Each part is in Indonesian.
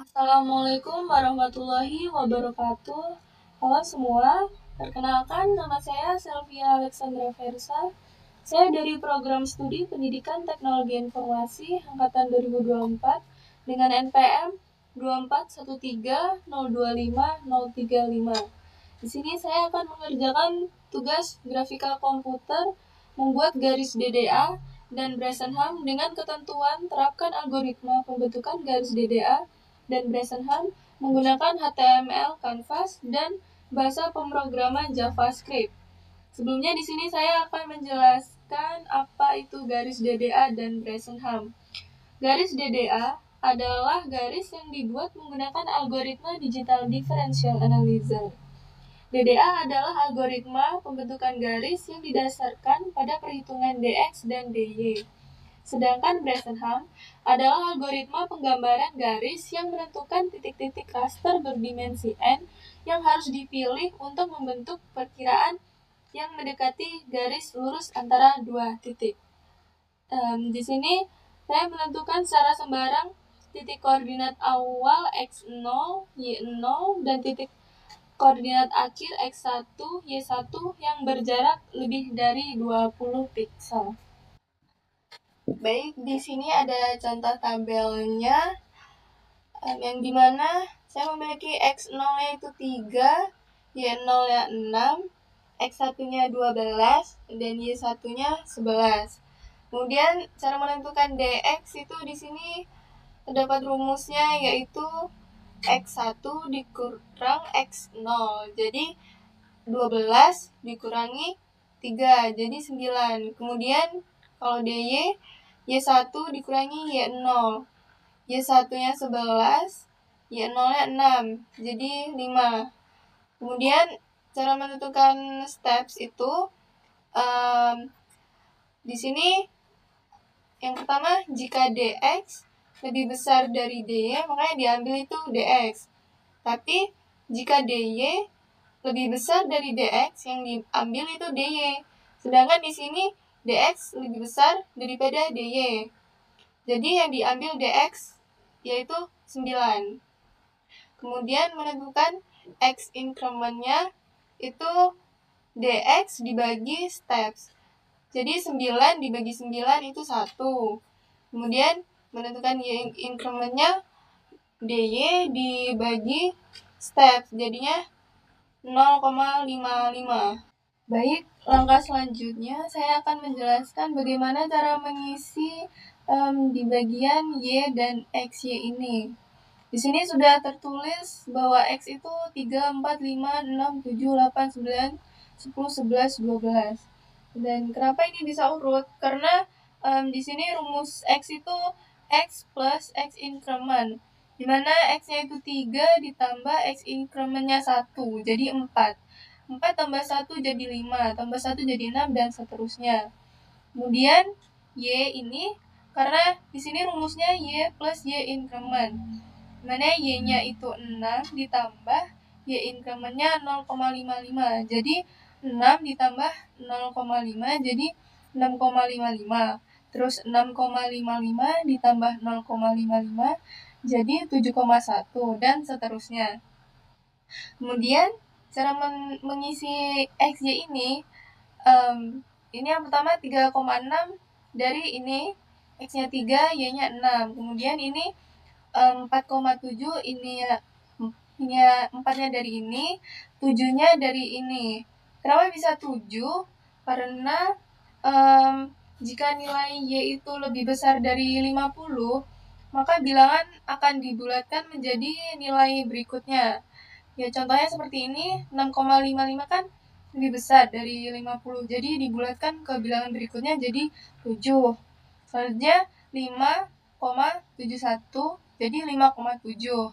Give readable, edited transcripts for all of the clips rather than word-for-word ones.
Assalamualaikum warahmatullahi wabarakatuh. Halo semua, perkenalkan nama saya Selvia Alexandra Versa. Saya dari program studi Pendidikan Teknologi Informasi angkatan 2024 dengan NPM 241302535. Di sini saya akan mengerjakan tugas grafika komputer, membuat garis DDA dan Bresenham dengan ketentuan terapkan algoritma pembentukan garis DDA dan Bresenham menggunakan HTML, Canvas, dan bahasa pemrograman JavaScript. Sebelumnya di sini saya akan menjelaskan apa itu garis DDA dan Bresenham. Garis DDA adalah garis yang dibuat menggunakan algoritma digital differential analyzer. DDA adalah algoritma pembentukan garis yang didasarkan pada perhitungan dx dan dy. Sedangkan Bresenham adalah algoritma penggambaran garis yang menentukan titik-titik raster berdimensi n yang harus dipilih untuk membentuk perkiraan yang mendekati garis lurus antara dua titik. Di sini saya menentukan secara sembarang titik koordinat awal x0, y0, dan titik koordinat akhir x1, y1 yang berjarak lebih dari 20 piksel. Baik, di sini ada contoh tabelnya yang dimana saya memiliki x0-nya itu 3, y0-nya 6, x1-nya 12, dan y1-nya 11. Kemudian cara menentukan dx itu di sini terdapat rumusnya, yaitu x1 dikurang x0. Jadi 12 dikurangi 3, jadi 9. Kemudian kalau dy, y1 dikurangi y0. Y1-nya 11, y0-nya 6, jadi 5. Kemudian cara menentukan steps itu di sini yang pertama, jika dx lebih besar dari dy, makanya diambil itu dx. Tapi jika dy lebih besar dari dx, yang diambil itu dy. Sedangkan di sini dx lebih besar daripada dy. Jadi yang diambil dx yaitu 9. Kemudian menentukan x increment-nya itu dx dibagi steps. Jadi 9 dibagi 9 itu 1. Kemudian menentukan y increment-nya dy dibagi steps. Jadinya 0,55. Baik, langkah selanjutnya saya akan menjelaskan bagaimana cara mengisi di bagian y dan xy ini. Di sini sudah tertulis bahwa x itu 3, 4, 5, 6, 7, 8, 9, 10, 11, 12. Dan kenapa ini bisa urut? Karena di sini rumus x itu x plus x increment, dimana x-nya itu 3 ditambah x increment-nya 1, jadi 4. 4 tambah 1 jadi 5, tambah 1 jadi 6, dan seterusnya. Kemudian y ini, karena di sini rumusnya y plus y increment, dimana y-nya itu 6 ditambah y increment-nya 0,55, jadi 6 ditambah 0,5 jadi 6,55. Terus 6,55 ditambah 0,55 jadi 7,1, dan seterusnya. Kemudian cara mengisi xy ini, ini yang pertama 3,6 dari ini, x-nya 3, y-nya 6. Kemudian ini 4,7, ini 4-nya dari ini, 7-nya dari ini. Kenapa bisa 7? Karena jika nilai y itu lebih besar dari 50, maka bilangan akan dibulatkan menjadi nilai berikutnya. Ya, contohnya seperti ini, 6,55 kan lebih besar dari 50, jadi dibulatkan ke bilangan berikutnya jadi 7. Selanjutnya 5,71, jadi 5,7.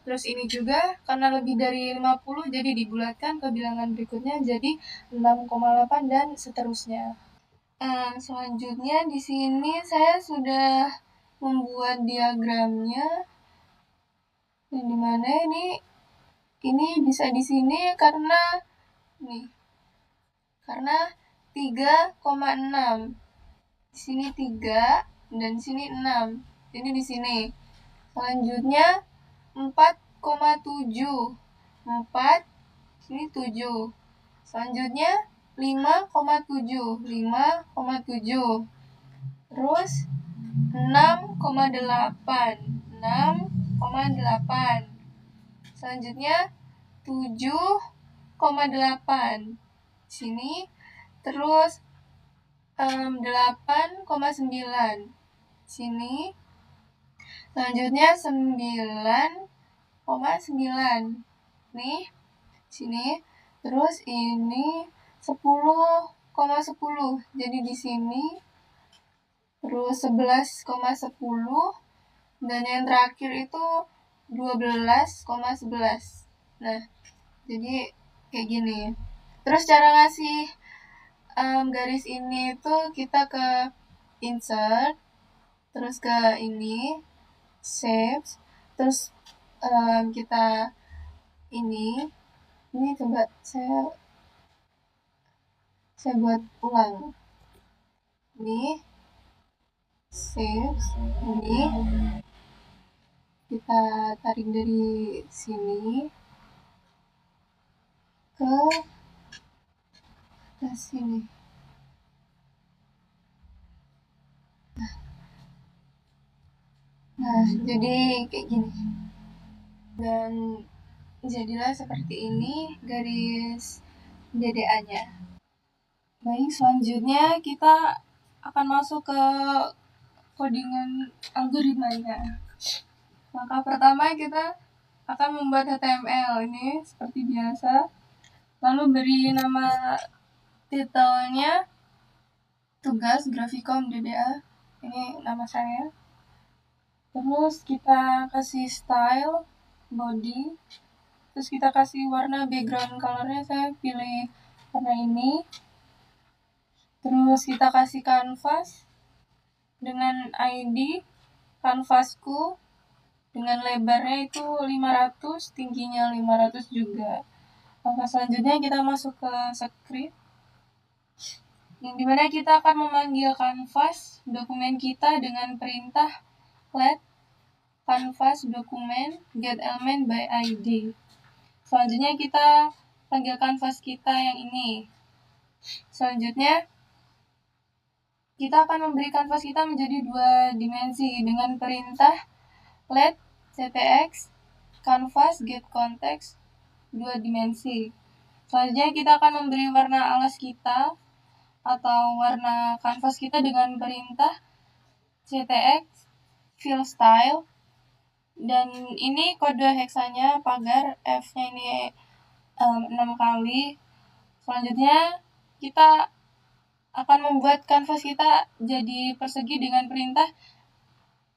Terus ini juga karena lebih dari 50, jadi dibulatkan ke bilangan berikutnya jadi 6,8, dan seterusnya. Selanjutnya di sini saya sudah membuat diagramnya, yang dimana ini bisa di sini karena 3,6. Di sini 3 dan di sini 6. Jadi di sini. Selanjutnya 4,7. 4, sini 7. Selanjutnya 5,7. 5,7. Terus 6,8. 6,8. Selanjutnya 7,8. Sini. Terus 8,9. Sini. Selanjutnya 9,9. Nih, sini. Terus ini 10,10. Jadi di sini. Terus 11,10. Dan yang terakhir itu 12,11. Nah, jadi kayak gini. Terus cara ngasih garis ini tuh kita ke insert, terus ke ini shapes, terus kita ini coba saya buat ulang. Ini shapes, ini kita tarik dari sini ke atas sini. Nah, jadi kayak gini. Dan jadilah seperti ini garis DDA-nya. Baik, selanjutnya kita akan masuk ke codingan algoritmanya. Maka pertama kita akan membuat HTML ini seperti biasa. Lalu beri nama titelnya tugas Graphicom DDA. Ini nama saya. Terus kita kasih style body. Terus kita kasih warna background colornya, saya pilih warna ini. Terus kita kasih canvas dengan ID kanvasku dengan lebarnya itu 500, tingginya 500 juga. Langkah selanjutnya kita masuk ke script, yang dimana kita akan memanggil canvas dokumen kita dengan perintah let canvas dokumen get element by ID. Selanjutnya kita panggil canvas kita yang ini. Selanjutnya kita akan memberi kanvas kita menjadi 2 dimensi dengan perintah let ctx canvas get context 2 dimensi. Selanjutnya kita akan memberi warna alas kita atau warna kanvas kita dengan perintah ctx fill style, dan ini kode heksanya pagar F-nya ini 6 kali. Selanjutnya kita akan membuat kanvas kita jadi persegi dengan perintah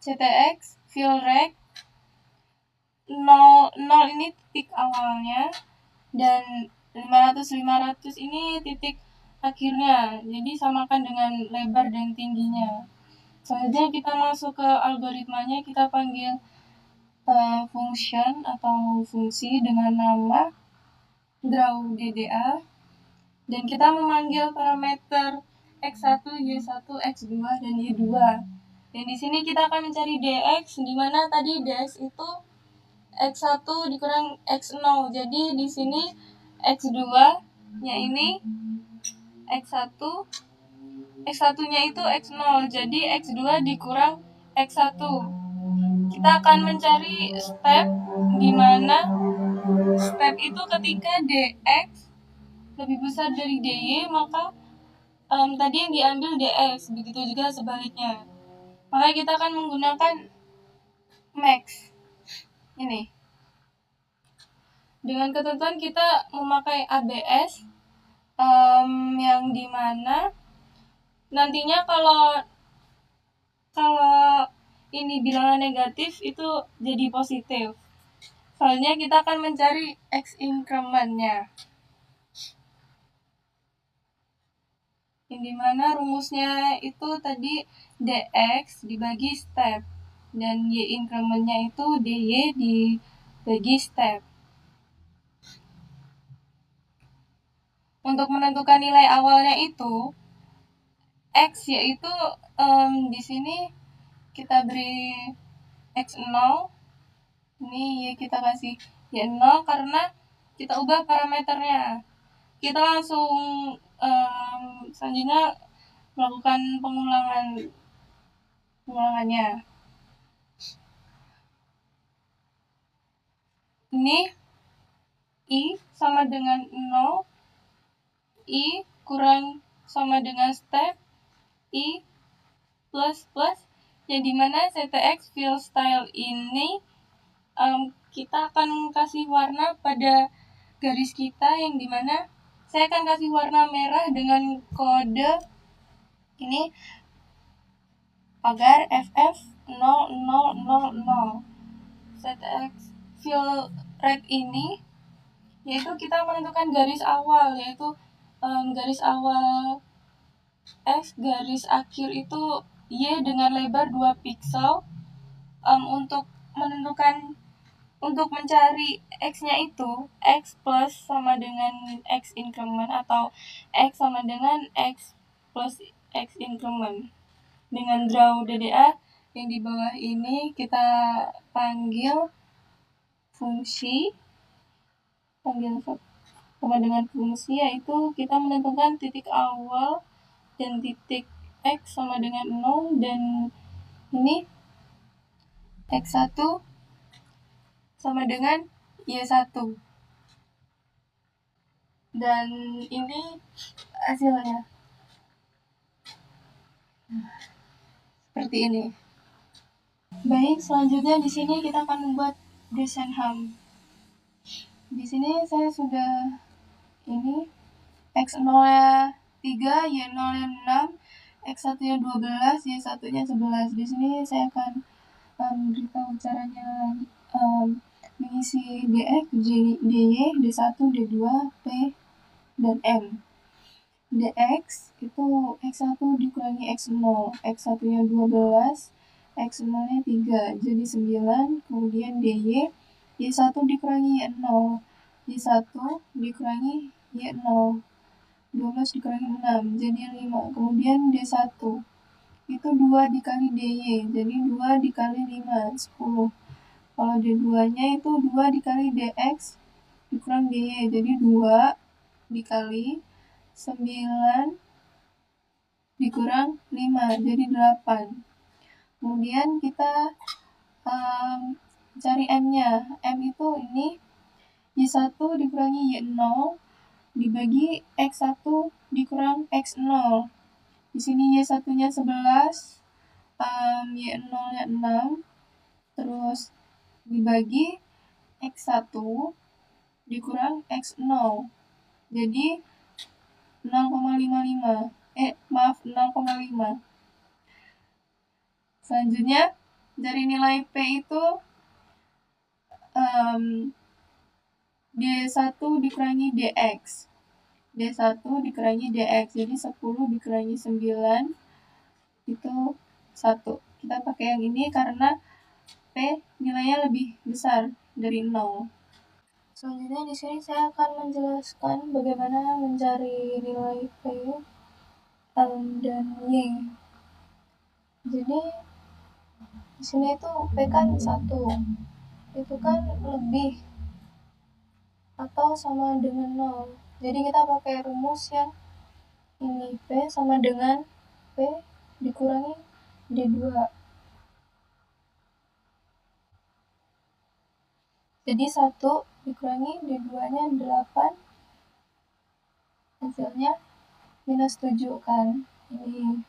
ctx fill rect 0 ini titik awalnya dan 500 ini titik akhirnya. Jadi samakan dengan lebar dan tingginya. Selanjutnya kita masuk ke algoritmanya, kita panggil function atau fungsi dengan nama draw DDA, dan kita memanggil parameter x1, y1, x2 dan y2. Dan di sini kita akan mencari dx, di mana tadi dx itu x1 dikurang x0. Jadi di sini x2-nya ini x1, x1-nya itu x0. Jadi x2 dikurang x1. Kita akan mencari step, di mana step itu ketika dx lebih besar dari dy, maka tadi yang diambil dx, begitu juga sebaliknya. Maka kita akan menggunakan max ini. Dengan ketentuan kita memakai ABS, yang dimana nantinya kalau ini bilangan negatif itu jadi positif. Soalnya kita akan mencari x increment-nya, yang dimana rumusnya itu tadi dx dibagi step, dan y increment-nya itu dy dibagi step. Untuk menentukan nilai awalnya itu x, yaitu di sini kita beri x0, Ini Y kita kasih Y0 karena kita ubah parameternya. Kita langsung selanjutnya melakukan pengulangannya. Ini I sama dengan 0, I kurang sama dengan step I plus plus, yang dimana CTX fill style ini kita akan kasih warna pada garis kita, yang dimana saya akan kasih warna merah dengan kode ini pagar FF0000. CTX fill rect ini yaitu kita menentukan garis awal, yaitu garis awal X, garis akhir itu Y dengan lebar 2 pixel. Untuk mencari X-nya itu X plus sama dengan X increment atau X sama dengan X plus X increment. Dengan draw DDA yang di bawah ini kita panggil sama dengan fungsi, yaitu kita menentukan titik awal dan titik X sama dengan 0, dan ini X1 sama dengan Y1. Dan ini hasilnya. Seperti ini. Baik, selanjutnya di sini kita akan membuat desain HAM. Di sini saya sudah ini X0-nya 3, Y0-nya 6, X1-nya 12, Y1-nya 11. Di sini saya akan beritahu caranya mengisi DX, DY, D1, D2, P, dan M. DX itu X1 dikurangi X0, X1-nya 12, X0-nya 3, jadi 9, kemudian DY, Y1 dikurangi Y0, Y1 dikurangi Y0, 12 dikurangi 6, jadi 5, kemudian D1, itu 2 dikali DY, jadi 2 dikali 5, 10. Kalau D2-nya itu 2 dikali DX dikurang DY, jadi 2 dikali 9 dikurang 5, jadi 8. Kemudian kita cari M-nya. M itu ini Y1 dikurangi Y0 dibagi X1 dikurang X0. Di sini Y1-nya 11, Y0-nya 6, terus dibagi X1 dikurang X0. Jadi 0,55. 0,5. Selanjutnya dari nilai P itu D1 dikurangi DX. D1 dikurangi DX. Jadi 10 dikurangi 9 itu 1. Kita pakai yang ini karena P nilainya lebih besar dari 0. Selanjutnya di sini saya akan menjelaskan bagaimana mencari nilai P dan Y. Jadi di sini itu P kan 1. Itu kan lebih atau sama dengan 0. Jadi kita pakai rumus yang ini, P sama dengan P dikurangi D2. Jadi 1 dikurangi D2-nya 8. Hasilnya minus 7 kan. Ini.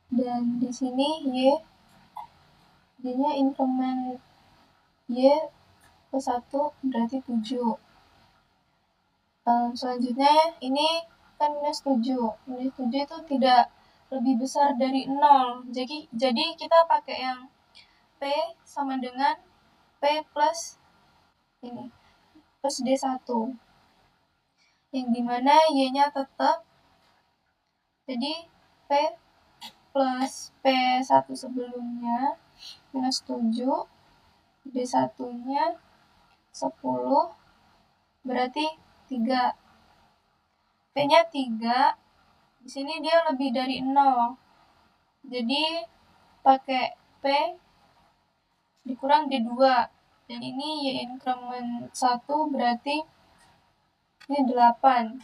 Dan di sini Y-nya increment Y ke 1 berarti 7. Selanjutnya ini kan minus 7. Minus 7 itu tidak lebih besar dari 0. Jadi kita pakai yang P sama dengan P plus ini plus D1. Yang dimana Y-nya tetap. Jadi P plus P1 sebelumnya minus 7, D1-nya 10, berarti 3. P-nya 3, di sini dia lebih dari 0. Jadi pakai P dikurang D2. Dan ini Y increment 1 berarti ini 8.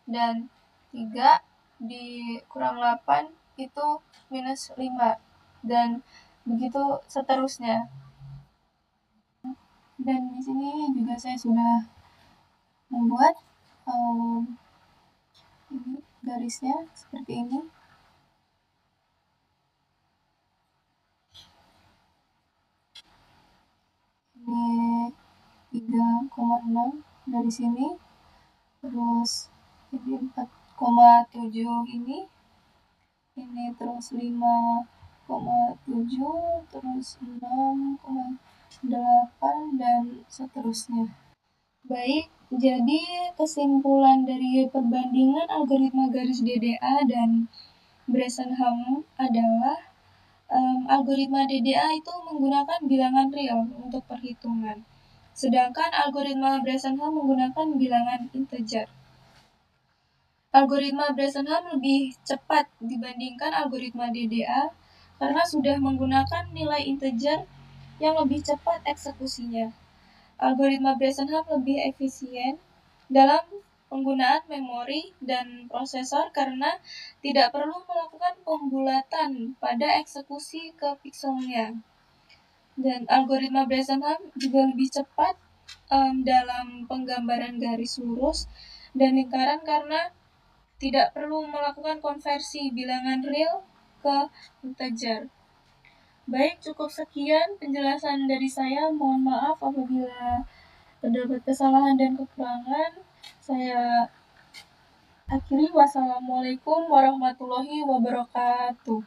Dan 3 dikurang 8 itu minus 5. Dan begitu seterusnya. Dan di sini juga saya sudah membuat ini garisnya seperti ini. Ini 3,6 dari sini, terus ini 4,7 ini terus 5,7, terus 6,8 dan seterusnya. Baik, jadi kesimpulan dari perbandingan algoritma garis DDA dan Bresenham adalah algoritma DDA itu menggunakan bilangan real untuk perhitungan, sedangkan algoritma Bresenham menggunakan bilangan integer. Algoritma Bresenham lebih cepat dibandingkan algoritma DDA karena sudah menggunakan nilai integer yang lebih cepat eksekusinya. Algoritma Bresenham lebih efisien dalam penggunaan memori dan prosesor karena tidak perlu melakukan pembulatan pada eksekusi ke pikselnya. Dan algoritma Bresenham juga lebih cepat dalam penggambaran garis lurus dan lingkaran karena tidak perlu melakukan konversi bilangan real ke integer. Baik, cukup sekian penjelasan dari saya. Mohon maaf apabila terdapat kesalahan dan kekurangan. Saya akhiri. Wassalamualaikum warahmatullahi wabarakatuh.